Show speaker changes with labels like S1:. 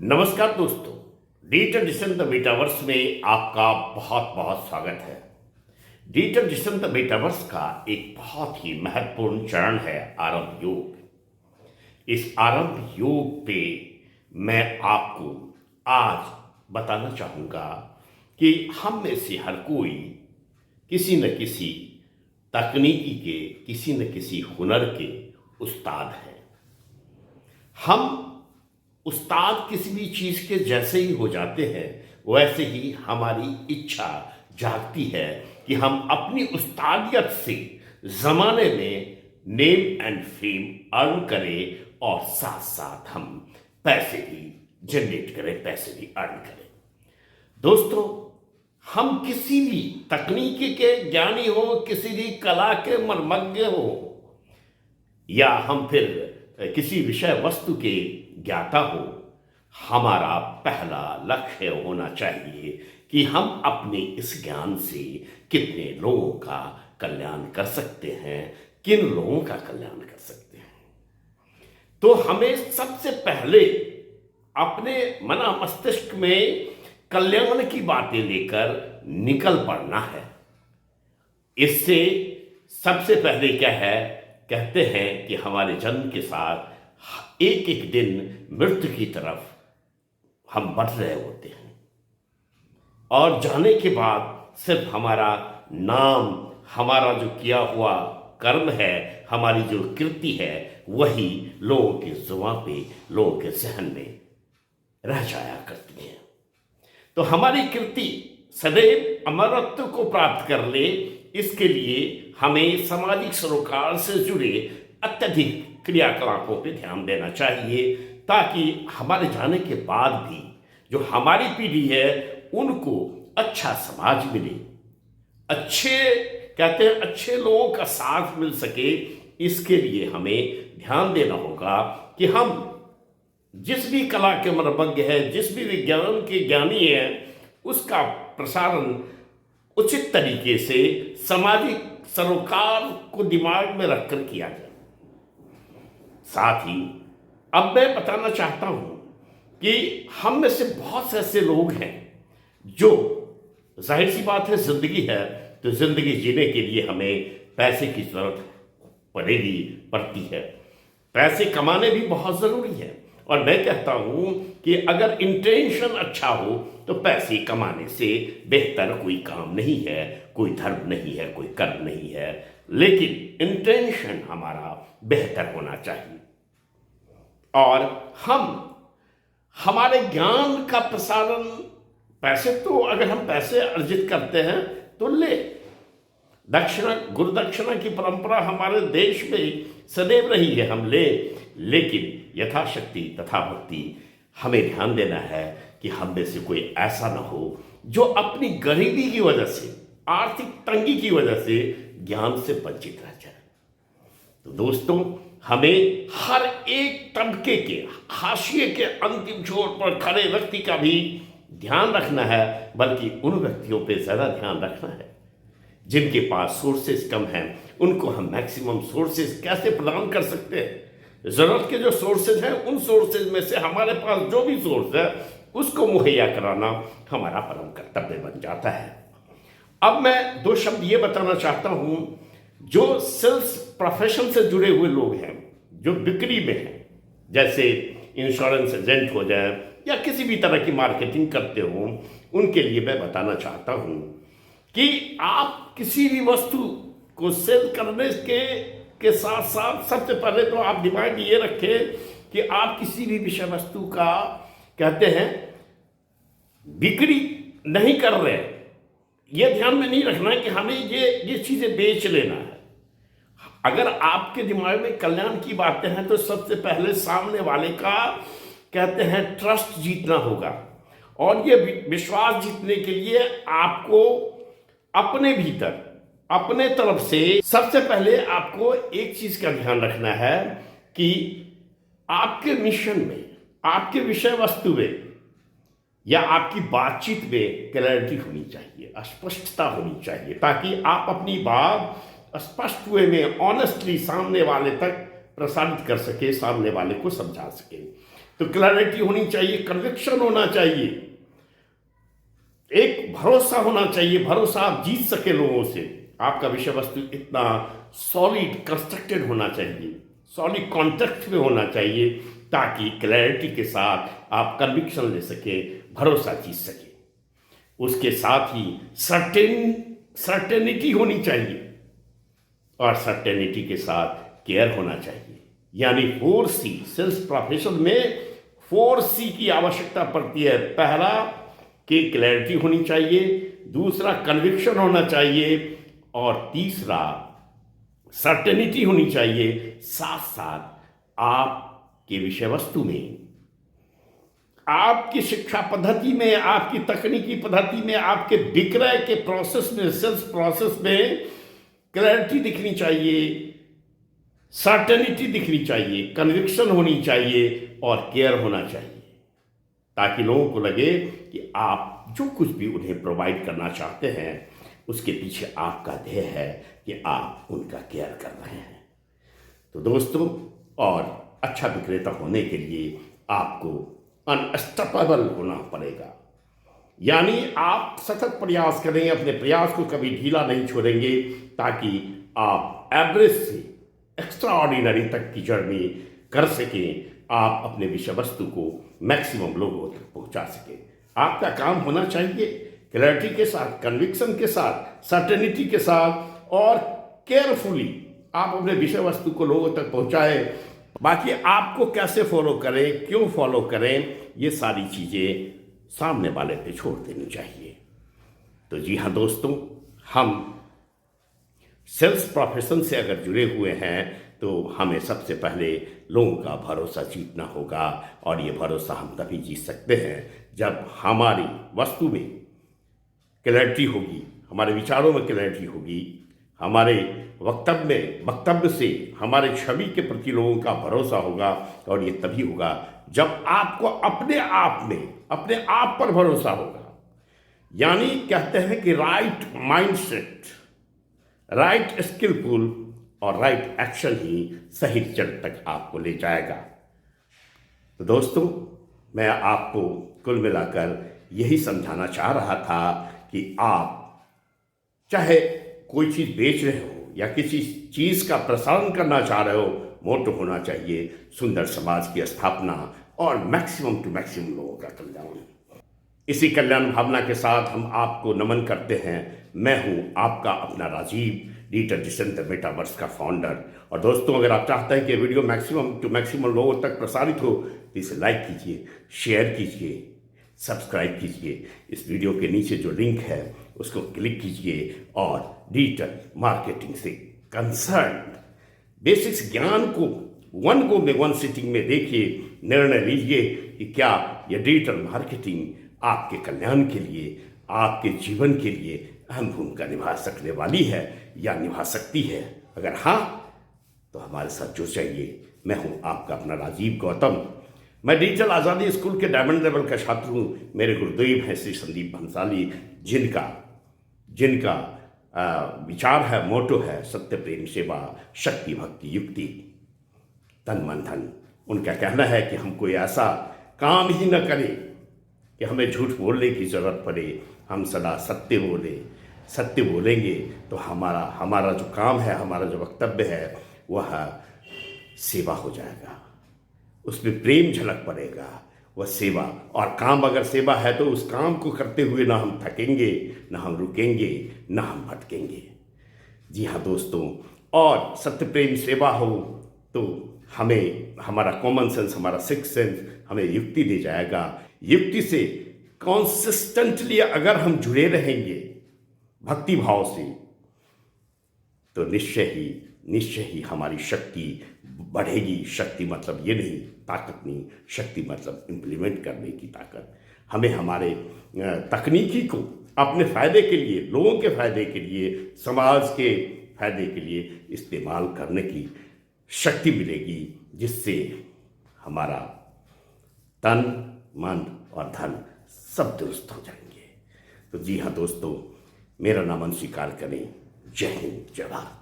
S1: नमस्कार दोस्तों, digital digital the metaverse में आपका बहुत बहुत स्वागत है। डिजिटल डिजिटल द मेटावर्स का एक बहुत ही महत्वपूर्ण चरण है आरंभ योग। इस आरंभ योग पे मैं आपको आज बताना चाहूँगा कि हम में से हर कोई किसी न किसी तकनीकी के, किसी न किसी हुनर के उस्ताद हैं। हम उस्ताद किसी भी चीज़ के जैसे ही हो जाते हैं, वैसे ही हमारी इच्छा जागती है कि हम अपनी उस्तादियत से ज़माने में नेम एंड फेम अर्न करें और साथ साथ हम पैसे भी जनरेट करें, पैसे भी अर्न करें। दोस्तों, हम किसी भी तकनीकी के ज्ञानी हो, किसी भी कला के मर्मज्ञ हो, या हम फिर किसी विषय वस्तु के ज्ञाता हो, हमारा पहला लक्ष्य होना चाहिए कि हम अपने इस ज्ञान से कितने लोगों का कल्याण कर सकते हैं, किन लोगों का कल्याण कर सकते हैं। तो हमें सबसे पहले अपने मना मस्तिष्क में कल्याण की बातें लेकर निकल पड़ना है। इससे सबसे पहले क्या है, कहते हैं कि हमारे जन्म के साथ एक एक दिन मृत्यु की तरफ हम बढ़ रहे होते हैं, और जाने के बाद सिर्फ हमारा नाम, हमारा जो किया हुआ कर्म है, हमारी जो कृति है, वही लोगों के जुबान पे, लोगों के जहन में रह जाया करती है। तो हमारी कृति सदैव अमरत्व को प्राप्त कर ले, इसके लिए हमें सामाजिक सरोकार से जुड़े अत्यधिक क्रियाकलापों पे ध्यान देना चाहिए, ताकि हमारे जाने के बाद भी जो हमारी पीढ़ी है उनको अच्छा समाज मिले, अच्छे कहते हैं अच्छे लोगों का साथ मिल सके। इसके लिए हमें ध्यान देना होगा कि हम जिस भी कला के मर्मज्ञ है, जिस भी विज्ञान के ज्ञानी है, उसका प्रसारण उचित तरीके से सामाजिक सरोकार को दिमाग में रखकर किया जाए। साथ ही अब मैं बताना चाहता हूं कि हम में से बहुत से ऐसे लोग हैं जो, जाहिर सी बात है, जिंदगी है तो जिंदगी जीने के लिए हमें पैसे की जरूरत पड़ती है। पैसे कमाने भी बहुत जरूरी है, और मैं कहता हूं कि अगर इंटेंशन अच्छा हो तो पैसे कमाने से बेहतर कोई काम नहीं है, कोई धर्म नहीं है, कोई कर्म नहीं है, लेकिन इंटेंशन हमारा बेहतर होना चाहिए। और हम हमारे ज्ञान का प्रसारण, पैसे तो अगर हम पैसे अर्जित करते हैं तो ले, दक्षिणा, गुरु दक्षिणा की परंपरा हमारे देश में सदैव रही है, हम ले, लेकिन यथाशक्ति तथा भक्ति हमें ध्यान देना है कि हम में से कोई ऐसा ना हो जो अपनी गरीबी की वजह से, आर्थिक तंगी की वजह से ज्ञान से वंचित रह जाए। तो दोस्तों, हमें हर एक तबके के, हाशिए के अंतिम छोर पर खड़े व्यक्ति का भी ध्यान रखना है, बल्कि उन व्यक्तियों पे ज़्यादा ध्यान रखना है जिनके पास सोर्सेज कम हैं। उनको हम मैक्सिमम सोर्सेज कैसे प्रदान कर सकते हैं। ज़रूरत के जो सोर्सेज हैं, उन सोर्सेज में से हमारे पास जो भी सोर्स है उसको मुहैया कराना हमारा परम कर्तव्य बन जाता है। अब मैं दो शब्द ये बताना चाहता हूँ, जो सेल्स प्रोफेशन से जुड़े हुए लोग हैं, जो बिक्री में हैं, जैसे इंश्योरेंस एजेंट हो जाए या किसी भी तरह की मार्केटिंग करते हो, उनके लिए मैं बताना चाहता हूँ कि आप किसी भी वस्तु को सेल करने के साथ साथ सबसे पहले तो आप दिमाग में ये रखें कि आप किसी भी विषय वस्तु का, कहते हैं, बिक्री नहीं कर रहे हैं। ये ध्यान में नहीं रखना है कि हमें ये चीज़ें बेच लेना है। अगर आपके दिमाग में कल्याण की बातें हैं तो सबसे पहले सामने वाले का, कहते हैं, ट्रस्ट जीतना होगा, और ये विश्वास जीतने के लिए आपको अपने भीतर, अपने तरफ से सबसे पहले आपको एक चीज़ का ध्यान रखना है कि आपके मिशन में, आपके विषय वस्तु में या आपकी बातचीत में क्लैरिटी होनी चाहिए, स्पष्टता होनी चाहिए, ताकि आप अपनी बात स्पष्ट वे में ऑनेस्टली सामने वाले तक प्रसारित कर सके, सामने वाले को समझा सके। तो क्लैरिटी होनी चाहिए, कन्विक्शन होना चाहिए, एक भरोसा होना चाहिए, भरोसा आप जीत सके लोगों से। आपका विषय वस्तु इतना सॉलिड कंस्ट्रक्टेड होना चाहिए, सॉलिड कॉन्टेक्स्ट में होना चाहिए, ताकि क्लैरिटी के साथ आप कन्विक्शन ले सके, भरोसा जीत सके। उसके साथ ही सर्टेनिटी होनी चाहिए, और सर्टेनिटी के साथ केयर होना चाहिए। यानी 4C, सेल्स प्रोफेशन में 4C की आवश्यकता पड़ती है। पहला कि क्लैरिटी होनी चाहिए, दूसरा कन्विक्शन होना चाहिए, और तीसरा सर्टेनिटी होनी चाहिए। साथ साथ आपके विषय वस्तु में, आपकी शिक्षा पद्धति में, आपकी तकनीकी पद्धति में, आपके विक्रय के प्रोसेस में, सेल्स प्रोसेस में क्लैरिटी दिखनी चाहिए, सर्टेनिटी दिखनी चाहिए, कन्विक्शन होनी चाहिए, और केयर होना चाहिए, ताकि लोगों को लगे कि आप जो कुछ भी उन्हें प्रोवाइड करना चाहते हैं उसके पीछे आपका ध्येय है कि आप उनका केयर कर रहे हैं। तो दोस्तों, और अच्छा विक्रेता होने के लिए आपको अनस्टॉपेबल होना पड़ेगा। यानी आप सतत प्रयास करेंगे, अपने प्रयास को कभी ढीला नहीं छोड़ेंगे, ताकि आप एवरेज से एक्स्ट्रा ऑर्डिनरी तक की जर्नी कर सकें, आप अपने विषय वस्तु को मैक्सिमम लोगों तक पहुंचा सकें। आपका काम होना चाहिए क्लैरिटी के साथ, कन्विक्शन के साथ, सर्टेनिटी के साथ, और केयरफुली आप अपने विषय वस्तु को लोगों तक पहुंचाएं। बाकी आपको कैसे फॉलो करें, क्यों फॉलो करें, ये सारी चीज़ें सामने वाले पे छोड़ देनी चाहिए। तो जी हाँ दोस्तों, हम सेल्स प्रोफेशन से अगर जुड़े हुए हैं तो हमें सबसे पहले लोगों का भरोसा जीतना होगा, और ये भरोसा हम तभी जीत सकते हैं जब हमारी वस्तु में क्लैरिटी होगी, हमारे विचारों में क्लैरिटी होगी, हमारे वक्तव्य से हमारे छवि के प्रति लोगों का भरोसा होगा। और ये तभी होगा जब आपको अपने आप पर भरोसा होगा। यानी कहते हैं कि राइट माइंडसेट, राइट स्किलफुल और राइट एक्शन ही सही रिजल्ट तक आपको ले जाएगा। तो दोस्तों, मैं आपको कुल मिलाकर यही समझाना चाह रहा था कि आप चाहे कोई चीज़ बेच रहे हो या किसी चीज़ का प्रसारण करना चाह रहे हो, मोटो होना चाहिए सुंदर समाज की स्थापना और मैक्सिमम टू मैक्सिमम लोगों का कल्याण। इसी कल्याण भावना के साथ हम आपको नमन करते हैं। मैं हूं आपका अपना राजीव, डिजिटल डिसेंट मेटावर्स का फाउंडर। और दोस्तों, अगर आप चाहते हैं कि वीडियो मैक्सिमम टू मैक्सिमम लोगों तक प्रसारित हो तो इसे लाइक कीजिए, शेयर कीजिए, सब्सक्राइब कीजिए। इस वीडियो के नीचे जो लिंक है उसको क्लिक कीजिए और डिजिटल मार्केटिंग से कंसर्न बेसिक्स ज्ञान को वन गो में, वन सिटिंग में देखिए, निर्णय लीजिए कि क्या यह डिजिटल मार्केटिंग आपके कल्याण के लिए, आपके जीवन के लिए अहम भूमिका निभा सकने वाली है या निभा सकती है। अगर हाँ, तो हमारे साथ जुड़ जाइए। मैं हूं आपका अपना राजीव गौतम। मैं डिजिटल आज़ादी स्कूल के डायमंड लेवल का छात्र हूं। मेरे गुरुदेव हैं श्री संदीप भंसाली, जिनका विचार है, मोटो है, सत्य प्रेम सेवा शक्ति भक्ति युक्ति तन मन धन। उनका कहना है कि हम कोई ऐसा काम ही न करें कि हमें झूठ बोलने की जरूरत पड़े, हम सदा सत्य बोलेंगे तो हमारा जो काम है, हमारा जो वक्तव्य है वह सेवा हो जाएगा, उसमें प्रेम झलक पड़ेगा, वह सेवा। और काम अगर सेवा है तो उस काम को करते हुए ना हम थकेंगे, ना हम रुकेंगे, ना हम भटकेंगे। जी हाँ दोस्तों, और सत्य प्रेम सेवा हो तो हमें हमारा कॉमन सेंस, हमारा सिक्स सेंस हमें युक्ति दे जाएगा। युक्ति से कॉन्सिस्टेंटली अगर हम जुड़े रहेंगे भक्ति भाव से, तो निश्चय ही हमारी शक्ति बढ़ेगी। शक्ति मतलब ये नहीं, ताकत नहीं, शक्ति मतलब इम्प्लीमेंट करने की ताकत। हमें हमारे तकनीकी को अपने फायदे के लिए, लोगों के फायदे के लिए, समाज के फायदे के लिए इस्तेमाल करने की शक्ति मिलेगी, जिससे हमारा तन मन और धन सब दुरुस्त हो जाएंगे। तो जी हाँ दोस्तों, मेरा नाम स्वीकार करें। जय हिंद, जय भारत।